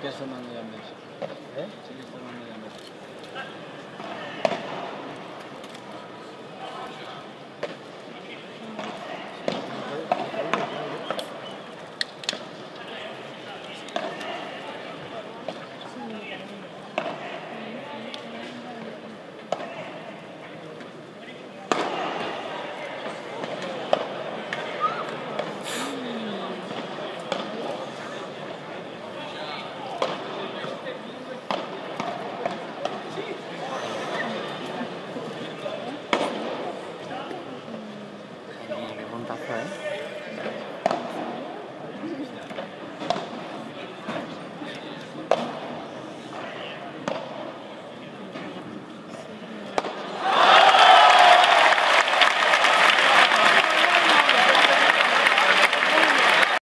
que es mando ya messo. Sí que mando ya messo. Qué montazo, ¿eh?